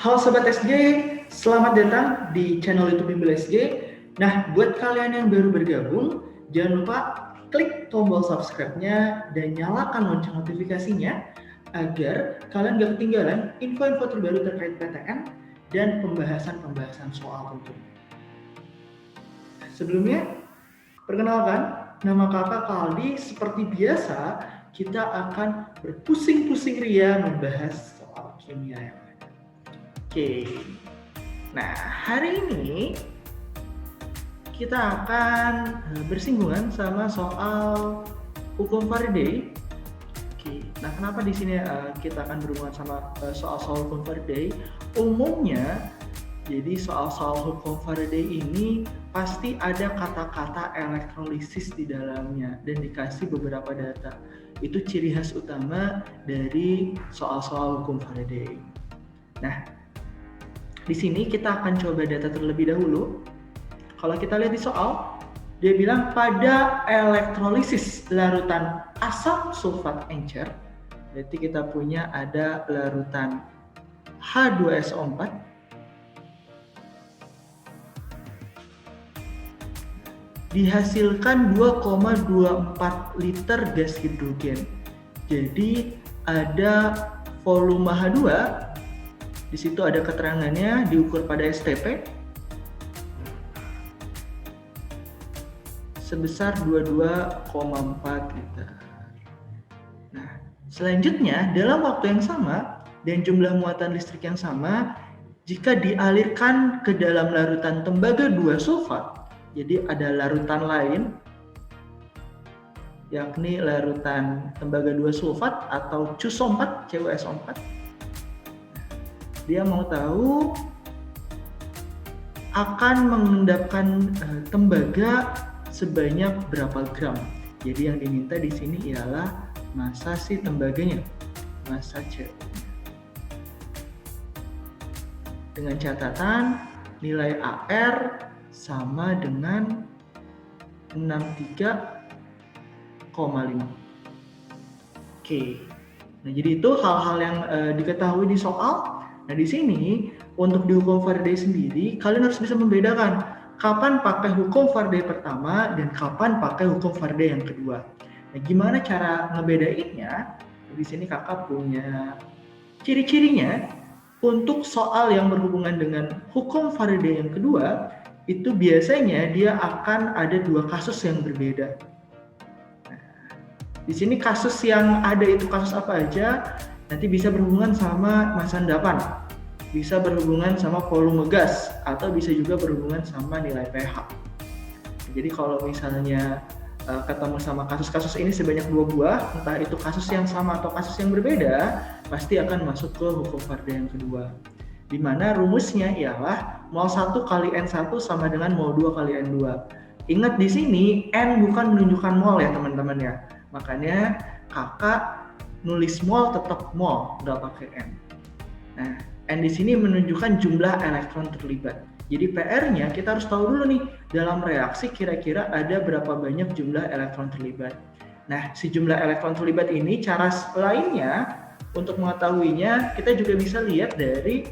Halo Sobat SG, selamat datang di channel YouTube Bimbel SG. Nah, buat kalian yang baru bergabung, jangan lupa klik tombol subscribe-nya dan nyalakan lonceng notifikasinya agar kalian gak ketinggalan info-info terbaru terkait PTN dan pembahasan-pembahasan soal tentunya. Sebelumnya, perkenalkan, nama kakak Kaldi. Seperti biasa, kita akan berpusing-pusing ria membahas soal kimia yang ada. Oke, nah hari ini kita akan bersinggungan sama soal hukum Faraday. Oke, nah kenapa di sini kita akan berhubungan sama soal-soal hukum Faraday? Umumnya, jadi soal-soal hukum Faraday ini pasti ada kata-kata elektrolisis di dalamnya dan dikasih beberapa data. Itu ciri khas utama dari soal-soal hukum Faraday. Nah, di sini kita akan coba data terlebih dahulu. Kalau kita lihat di soal, dia bilang pada elektrolisis larutan asam sulfat encer, berarti kita punya ada larutan H2SO4, dihasilkan 2,24 liter gas hidrogen. Jadi ada volume H2, di situ ada keterangannya diukur pada STP sebesar 22,4 liter. Nah, selanjutnya dalam waktu yang sama dan jumlah muatan listrik yang sama, jika dialirkan ke dalam larutan tembaga 2 sulfat, jadi ada larutan lain yakni larutan tembaga 2 sulfat atau CuSO4, CuSO4. Dia mau tahu akan mengendapkan tembaga sebanyak berapa gram. Jadi yang diminta di sini ialah massa si tembaganya, massa C. Dengan catatan nilai AR sama dengan 63,5. Oke. Nah, jadi itu hal-hal yang diketahui di soal. Nah, di sini untuk di hukum Faraday sendiri, kalian harus bisa membedakan kapan pakai hukum Faraday pertama dan kapan pakai hukum Faraday yang kedua. Nah, gimana cara ngebedainnya? Di sini kakak punya ciri-cirinya. Untuk soal yang berhubungan dengan hukum Faraday yang kedua, itu biasanya dia akan ada 2 kasus yang berbeda. Nah, di sini kasus yang ada itu kasus apa aja? Nanti bisa berhubungan sama massa endapan, bisa berhubungan sama volume gas, atau bisa juga berhubungan sama nilai pH. Jadi kalau misalnya ketemu sama kasus-kasus ini sebanyak 2 buah, entah itu kasus yang sama atau kasus yang berbeda, pasti akan masuk ke hukum Faraday yang kedua. Di mana rumusnya ialah mol 1 kali N1 sama dengan mol 2 kali N2. Ingat di sini N bukan menunjukkan mol ya teman-teman ya. Makanya kakak nulis mol tetap mol, nggak pakai N. Nah, N di sini menunjukkan jumlah elektron terlibat. Jadi PR-nya kita harus tahu dulu nih, dalam reaksi kira-kira ada berapa banyak jumlah elektron terlibat. Nah, si jumlah elektron terlibat ini cara lainnya untuk mengetahuinya kita juga bisa lihat dari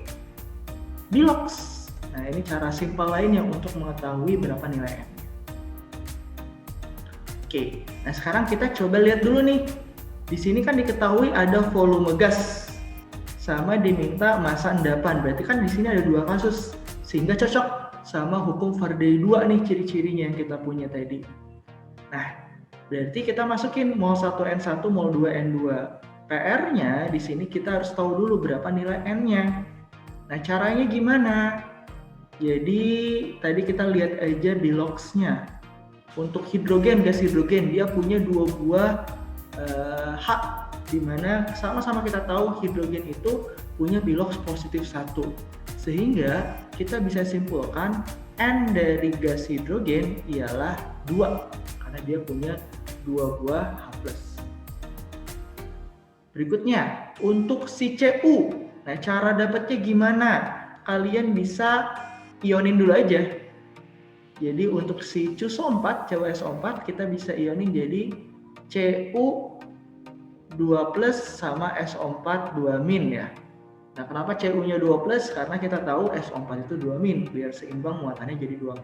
Bilox. Nah, ini cara simpel lainnya untuk mengetahui berapa nilai N. Oke, nah sekarang kita coba lihat dulu nih. Di sini kan diketahui ada volume gas sama diminta massa endapan. Berarti kan di sini ada 2 kasus sehingga cocok sama hukum Faraday 2 nih ciri-cirinya yang kita punya tadi. Nah, berarti kita masukin mol 1 N1, mol 2 N2. PR-nya di sini kita harus tahu dulu berapa nilai N-nya. Nah, caranya gimana? Jadi tadi kita lihat aja Bilox-nya. Untuk hidrogen, gas hidrogen, dia punya 2 buah H, di mana sama-sama kita tahu hidrogen itu punya Bilox positif 1. Sehingga kita bisa simpulkan N dari gas hidrogen ialah 2, karena dia punya 2 buah H+. Berikutnya, untuk si Cu. Nah, cara dapatnya gimana? Kalian bisa ionin dulu aja. Jadi untuk si CuSO4, CuSO4 kita bisa ionin jadi Cu 2+ sama SO4 2- ya. Nah, kenapa CU-nya 2+? Karena kita tahu SO4 itu 2-, biar seimbang muatannya jadi 2+.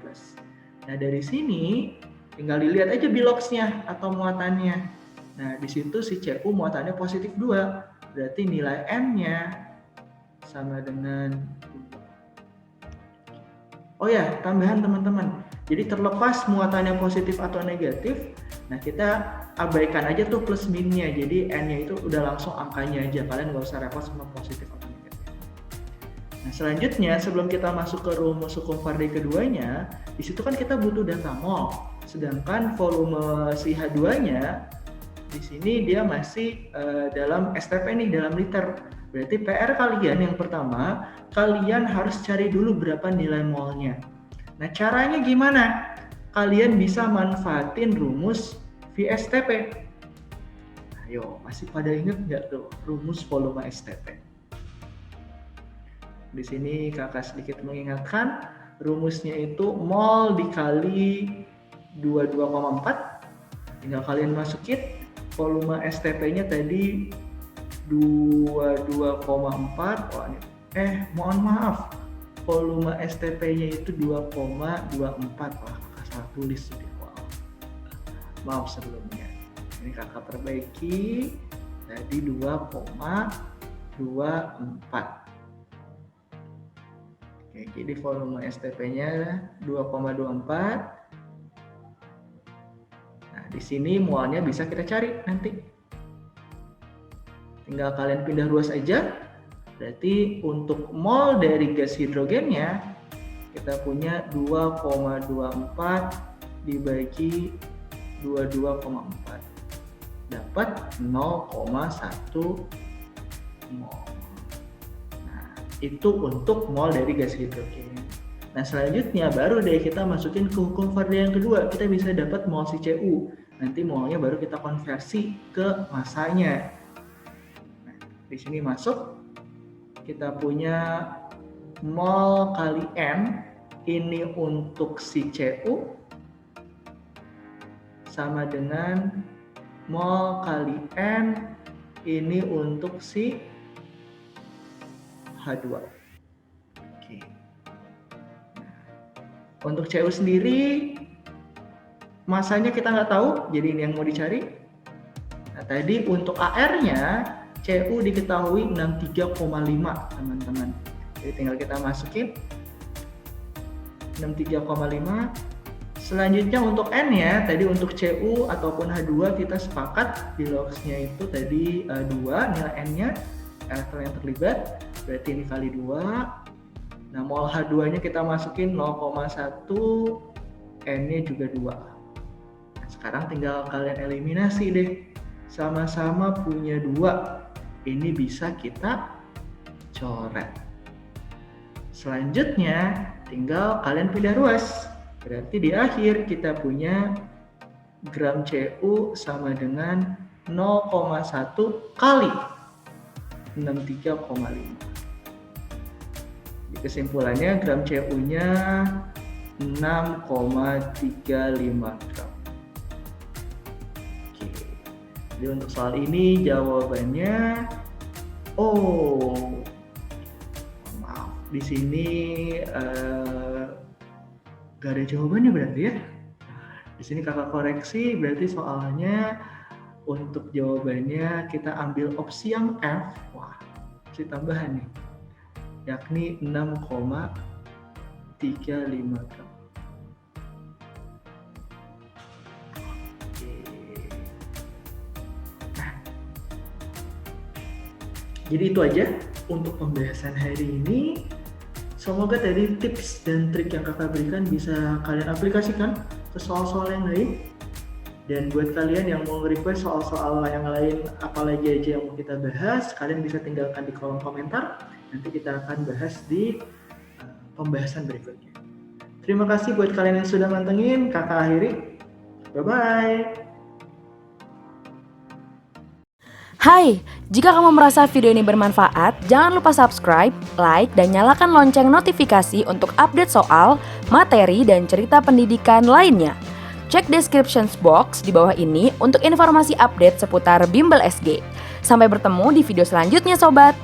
Nah, dari sini tinggal dilihat aja biloxnya atau muatannya. Nah, di situ si CU muatannya +2. Berarti nilai N-nya sama dengan 2. Oh ya, tambahan teman-teman. Jadi terlepas muatannya positif atau negatif, nah kita abaikan aja tuh plus minnya. Jadi N-nya itu udah langsung angkanya aja. Kalian nggak usah repot sama positif atau negatif. Nah, selanjutnya sebelum kita masuk ke rumus hukum Faraday keduanya, di situ kan kita butuh data mol. Sedangkan volume si H2-nya di sini dia masih dalam STP nih, dalam liter. Berarti PR kalian yang pertama, kalian harus cari dulu berapa nilai molnya. Nah, caranya gimana? Kalian bisa manfaatin rumus VSTP. Ayo, masih pada inget nggak tuh rumus volume STP? Di sini kakak sedikit mengingatkan, rumusnya itu mol dikali 22,4. Tinggal kalian masukin volume STP-nya tadi 22,4. Wah, mohon maaf. Volume STP-nya itu 2,24. Wah, kakak salah tulis. Wow. Maaf sebelumnya. Ini kakak perbaiki. Tadi 2,24. Oke, jadi volume STP-nya 2,24. Nah, di sini molnya bisa kita cari nanti. Tinggal kalian pindah ruas aja. Berarti untuk mol dari gas hidrogennya kita punya 2,24 dibagi 22,4 dapat 0,1 mol. Nah, itu untuk mol dari gas hidrogen. Nah, selanjutnya baru deh kita masukin ke hukum Faraday yang kedua. Kita bisa dapat mol si Cu. Nanti molnya baru kita konversi ke masanya. Nah, di sini masuk. Kita punya mol kali N, ini untuk si Cu, sama dengan mol kali N, ini untuk si H2. Oke. Untuk Cu sendiri, masanya kita nggak tahu, jadi ini yang mau dicari. Nah, tadi untuk AR-nya, Cu diketahui 63,5 teman-teman. Jadi tinggal kita masukin 63,5. Selanjutnya untuk N ya, tadi untuk Cu ataupun H2 kita sepakat biloxnya itu tadi 2, nilai N-nya elektron yang terlibat, berarti ini kali 2. Nah, mol H2-nya kita masukin 0,1, N-nya juga 2. Nah, sekarang tinggal kalian eliminasi deh. Sama-sama punya 2. Ini bisa kita coret. Selanjutnya tinggal kalian pindah ruas. Berarti di akhir kita punya gram Cu sama dengan 0,1 kali 63,5. Jadi kesimpulannya gram Cu-nya 6,35 gram. Jadi untuk soal ini jawabannya, maaf, di sini gak ada jawabannya berarti ya. Di sini kakak koreksi, berarti soalnya untuk jawabannya kita ambil opsi yang F. Wah, opsi tambahan nih, yakni 6,35 gram. Jadi itu aja untuk pembahasan hari ini. Semoga tadi tips dan trik yang kakak berikan bisa kalian aplikasikan ke soal-soal yang lain. Dan buat kalian yang mau request soal-soal yang lain apalagi aja yang mau kita bahas, kalian bisa tinggalkan di kolom komentar. Nanti kita akan bahas di pembahasan berikutnya. Terima kasih buat kalian yang sudah mantengin. Kakak akhiri. Bye-bye. Hai, jika kamu merasa video ini bermanfaat, jangan lupa subscribe, like, dan nyalakan lonceng notifikasi untuk update soal, materi, dan cerita pendidikan lainnya. Cek description box di bawah ini untuk informasi update seputar Bimbel SG. Sampai bertemu di video selanjutnya, Sobat!